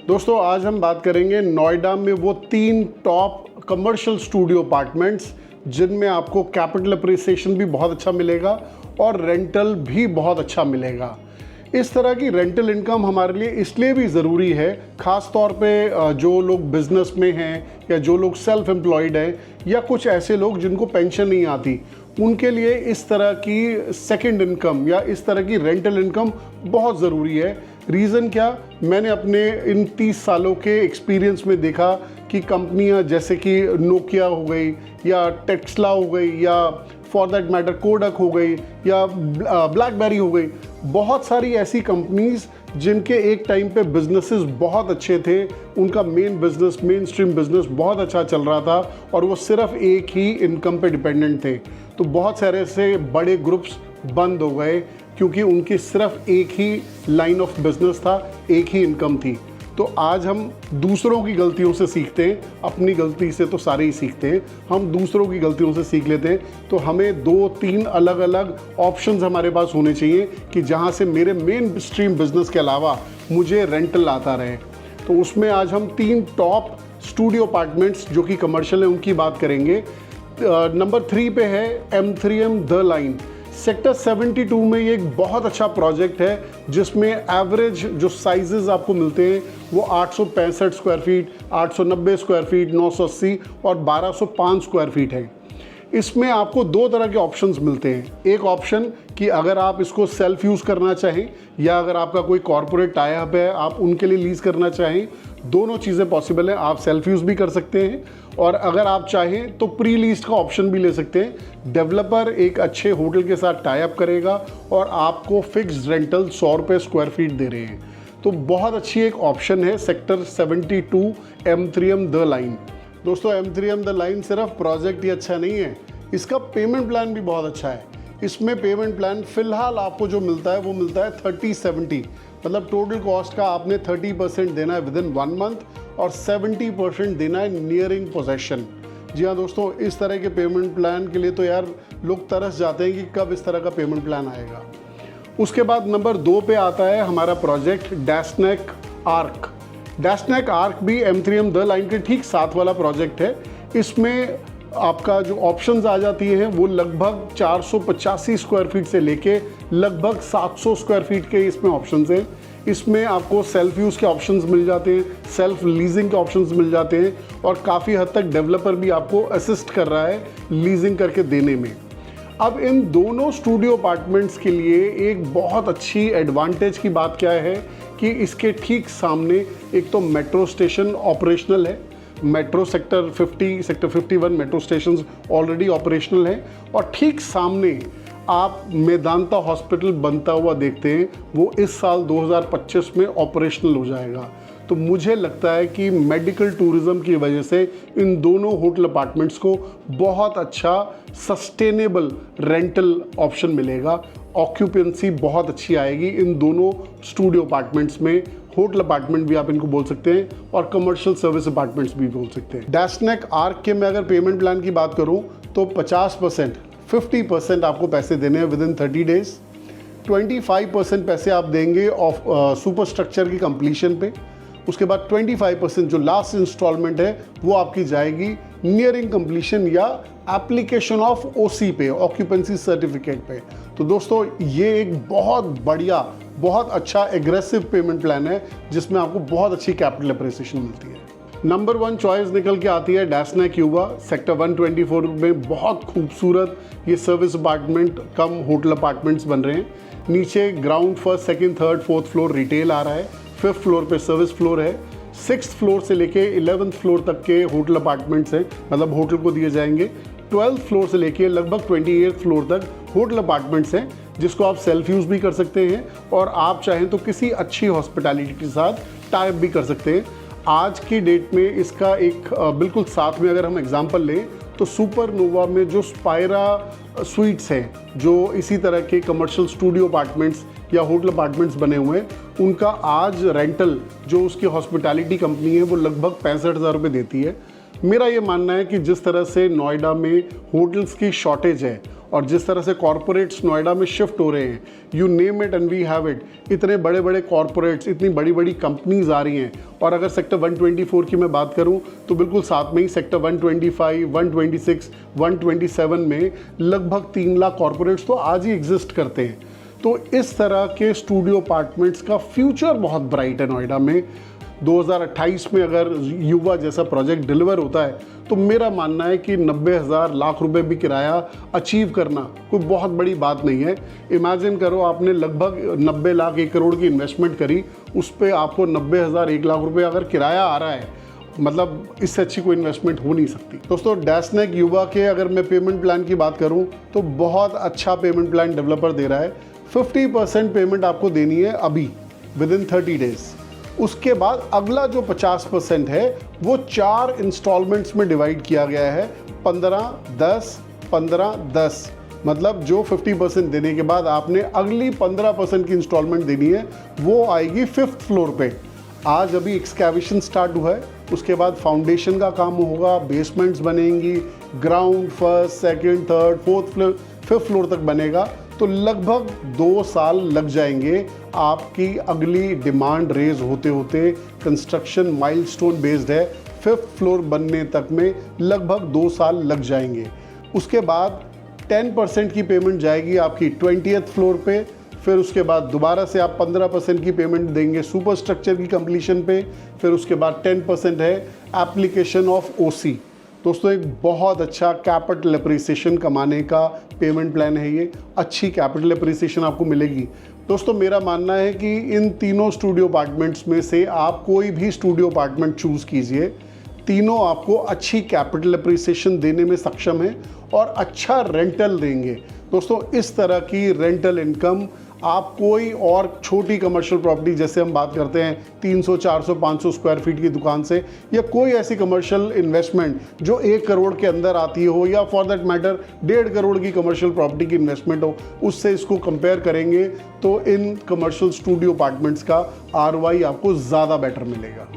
दोस्तों आज हम बात करेंगे नोएडा में वो 3 टॉप कमर्शियल स्टूडियो अपार्टमेंट्स जिनमें आपको कैपिटल अप्रिसिएशन भी बहुत अच्छा मिलेगा और रेंटल भी बहुत अच्छा मिलेगा। इस तरह की रेंटल इनकम हमारे लिए इसलिए भी ज़रूरी है, ख़ास तौर पे जो लोग बिजनेस में हैं या जो लोग सेल्फ एम्प्लॉयड हैं या कुछ ऐसे लोग जिनको पेंशन नहीं आती, उनके लिए इस तरह की सेकंड इनकम या इस तरह की रेंटल इनकम बहुत ज़रूरी है। रीज़न क्या, मैंने अपने इन 30 सालों के एक्सपीरियंस में देखा कि कंपनियां जैसे कि नोकिया हो गई या टेस्ला हो गई या फॉर दैट मैटर कोडक हो गई या ब्लैकबेरी हो गई, बहुत सारी ऐसी कंपनीज जिनके एक टाइम पे बिजनेसेस बहुत अच्छे थे, उनका मेन स्ट्रीम बिजनेस बहुत अच्छा चल रहा था और वो सिर्फ एक ही इनकम पे डिपेंडेंट थे। तो बहुत सारे से बड़े ग्रुप्स बंद हो गए क्योंकि उनकी सिर्फ एक ही लाइन ऑफ बिजनेस था, एक ही इनकम थी। तो आज हम दूसरों की गलतियों से सीखते हैं, अपनी गलती से तो सारे ही सीखते हैं, हम दूसरों की गलतियों से सीख लेते हैं। तो हमें 2-3 अलग अलग ऑप्शंस हमारे पास होने चाहिए कि जहां से मेरे मेन स्ट्रीम बिजनेस के अलावा मुझे रेंटल आता रहे। तो उसमें आज हम 3 टॉप स्टूडियो अपार्टमेंट्स जो कि कमर्शियल है उनकी बात करेंगे। नंबर 3 पे है M3M द लाइन। सेक्टर 72 में ये एक बहुत अच्छा प्रोजेक्ट है जिसमें एवरेज जो साइजेस आपको मिलते हैं वो 865 स्क्वायर फीट, 890 स्क्वायर फीट, 980 और 1205 स्क्वायर फीट है। इसमें आपको 2 तरह के ऑप्शंस मिलते हैं। एक ऑप्शन कि अगर आप इसको सेल्फ यूज़ करना चाहें या अगर आपका कोई कॉर्पोरेट टाई अप है आप उनके लिए लीज़ करना चाहें, दोनों चीज़ें पॉसिबल हैं। आप सेल्फ यूज़ भी कर सकते हैं और अगर आप चाहें तो प्री लीज का ऑप्शन भी ले सकते हैं। डेवलपर एक अच्छे होटल के साथ टाई अप करेगा और आपको फिक्स्ड रेंटल 100 रुपये स्क्वायर फीट दे रहे हैं। तो बहुत अच्छी एक ऑप्शन है सेक्टर 72 M3M द लाइन। दोस्तों M3M द लाइन सिर्फ प्रोजेक्ट ही अच्छा नहीं है, इसका पेमेंट प्लान भी बहुत अच्छा है। इसमें पेमेंट प्लान फ़िलहाल आपको जो मिलता है वो मिलता है 30-70, मतलब टोटल कॉस्ट का आपने 30% देना है विदिन 1 मंथ और 70% देना है नियरिंग पोजेशन। जी हाँ दोस्तों, इस तरह के पेमेंट प्लान के लिए तो यार लोग तरस जाते हैं कि कब इस तरह का पेमेंट प्लान आएगा। उसके बाद नंबर 2 पे आता है हमारा प्रोजेक्ट डैशनेक आर्क। डैशनेक आर्क भी M3M द लाइन के ठीक साथ वाला प्रोजेक्ट है। इसमें आपका जो ऑप्शंस आ जाती हैं वो लगभग 485 स्क्वायर फीट से लेके लगभग 700 स्क्वायर फीट के इसमें ऑप्शंस हैं। इसमें आपको सेल्फ यूज़ के ऑप्शंस मिल जाते हैं, सेल्फ लीजिंग के ऑप्शंस मिल जाते हैं और काफ़ी हद तक डेवलपर भी आपको असिस्ट कर रहा है लीजिंग करके देने में। अब इन दोनों स्टूडियो अपार्टमेंट्स के लिए एक बहुत अच्छी एडवांटेज की बात क्या है कि इसके ठीक सामने एक तो मेट्रो स्टेशन ऑपरेशनल है। Metro sector 50, sector 51 metro station already operational है और ठीक सामने आप मेदांता हॉस्पिटल बनता हुआ देखते हैं, वो इस साल 2025 में ऑपरेशनल हो जाएगा। तो मुझे लगता है कि मेडिकल टूरिज्म की वजह से इन दोनों होटल अपार्टमेंट्स को बहुत अच्छा सस्टेनेबल रेंटल ऑप्शन मिलेगा। ऑक्यूपेंसी बहुत अच्छी आएगी इन दोनों स्टूडियो अपार्टमेंट्स में। होटल अपार्टमेंट भी आप इनको बोल सकते हैं और कमर्शियल सर्विस अपार्टमेंट्स भी बोल सकते हैं। डैशनेक आर्क के मैं अगर पेमेंट प्लान की बात करूं तो 50% आपको पैसे देने हैं विदिन 30 डेज। 25% पैसे आप देंगे ऑफ सुपर स्ट्रक्चर की कंप्लीशन पे। उसके बाद 25% जो लास्ट इंस्टॉलमेंट है वो आपकी जाएगी नियरिंग कंप्लीशन या एप्लीकेशन ऑफ OC पे, ऑक्यूपेंसी सर्टिफिकेट पे। तो दोस्तों ये एक बहुत बढ़िया, बहुत अच्छा एग्रेसिव पेमेंट प्लान है जिसमें आपको बहुत अच्छी कैपिटल अप्रिसिएशन मिलती है। नंबर 1 चॉइस निकल के आती है डैशनेक युवा। सेक्टर 124 में बहुत खूबसूरत ये सर्विस अपार्टमेंट कम होटल अपार्टमेंट्स बन रहे हैं। नीचे ground 1st, 2nd, 3rd, 4th floor retail आ रहा है, 5th फ्लोर पे सर्विस फ्लोर है, 6th फ्लोर से लेके 11th फ्लोर तक के होटल अपार्टमेंट्स हैं, मतलब होटल को दिए जाएंगे। 12th फ्लोर से लेके लगभग 28th फ्लोर तक होटल अपार्टमेंट्स हैं जिसको आप सेल्फ यूज़ भी कर सकते हैं और आप चाहें तो किसी अच्छी हॉस्पिटैलिटी के साथ टाई अप भी कर सकते हैं। आज की डेट में इसका एक बिल्कुल साथ में अगर हम एग्जांपल लें तो सुपरनोवा में जो स्पायरा स्वीट्स हैं, जो इसी तरह के कमर्शियल स्टूडियो अपार्टमेंट्स या होटल अपार्टमेंट्स बने हुए हैं, उनका आज रेंटल जो उसकी हॉस्पिटैलिटी कंपनी है वो लगभग 65,000 रुपये देती है। मेरा ये मानना है कि जिस तरह से नोएडा में होटल्स की शॉर्टेज है और जिस तरह से कॉरपोरेट्स नोएडा में शिफ्ट हो रहे हैं, you name it and we have it, इतने बड़े बड़े कॉरपोरेट्स, इतनी बड़ी बड़ी कंपनीज आ रही हैं। और अगर सेक्टर 124 की मैं बात करूं तो बिल्कुल साथ में ही सेक्टर 125, 126, 127 में लगभग 3 लाख कॉरपोरेट्स तो आज ही एग्जिस्ट करते हैं। तो इस तरह के स्टूडियो अपार्टमेंट्स का फ्यूचर बहुत ब्राइट है नोएडा में। 2028 में अगर युवा जैसा प्रोजेक्ट डिलीवर होता है तो मेरा मानना है कि 90,000 लाख रुपए भी किराया अचीव करना कोई बहुत बड़ी बात नहीं है। इमेजिन करो आपने लगभग 90 लाख 1 करोड़ की इन्वेस्टमेंट करी, उस पर आपको 90,000 1 लाख रुपए अगर किराया आ रहा है, मतलब इससे अच्छी कोई इन्वेस्टमेंट हो नहीं सकती। दोस्तों डैशनेक युवा के अगर मैं पेमेंट प्लान की बात करूं तो बहुत अच्छा पेमेंट प्लान डेवलपर दे रहा है। 50% पेमेंट आपको देनी है अभी विदिन 30 डेज। उसके बाद अगला जो 50% है वो 4 इंस्टॉलमेंट्स में डिवाइड किया गया है, 15, 10, 15, 10। मतलब जो 50% देने के बाद आपने अगली 15% की इंस्टॉलमेंट देनी है, वो आएगी 5th फ्लोर पे। आज अभी एक्सकैवेशन स्टार्ट हुआ है, उसके बाद फाउंडेशन का काम होगा, बेसमेंट्स बनेंगी, ground, first, second, third, 5th floor तक बनेगा। तो लगभग 2 साल लग जाएंगे आपकी अगली डिमांड रेज होते होते। कंस्ट्रक्शन माइलस्टोन बेस्ड है, 5th फ्लोर बनने तक में लगभग 2 साल लग जाएंगे। उसके बाद 10% की पेमेंट जाएगी आपकी 20th फ्लोर पे। फिर उसके बाद दोबारा से आप 15% की पेमेंट देंगे सुपर स्ट्रक्चर की कंप्लीशन पे। फिर उसके बाद 10% है एप्लीकेशन ऑफ ओसी। दोस्तों एक बहुत अच्छा कैपिटल अप्रिसिएशन कमाने का पेमेंट प्लान है ये। अच्छी कैपिटल अप्रिसिएशन आपको मिलेगी। दोस्तों मेरा मानना है कि इन तीनों स्टूडियो अपार्टमेंट्स में से आप कोई भी स्टूडियो अपार्टमेंट चूज़ कीजिए, तीनों आपको अच्छी कैपिटल अप्रिसिएशन देने में सक्षम है और अच्छा रेंटल देंगे। दोस्तों इस तरह की रेंटल इनकम आप कोई और छोटी कमर्शियल प्रॉपर्टी, जैसे हम बात करते हैं 300, 400, 500 स्क्वायर फीट की दुकान से, या कोई ऐसी कमर्शियल इन्वेस्टमेंट जो 1 करोड़ के अंदर आती हो, या फॉर दैट मैटर 1.5 करोड़ की कमर्शियल प्रॉपर्टी की इन्वेस्टमेंट हो, उससे इसको कंपेयर करेंगे तो इन कमर्शियल स्टूडियो अपार्टमेंट्स का ROI आपको ज़्यादा बेटर मिलेगा।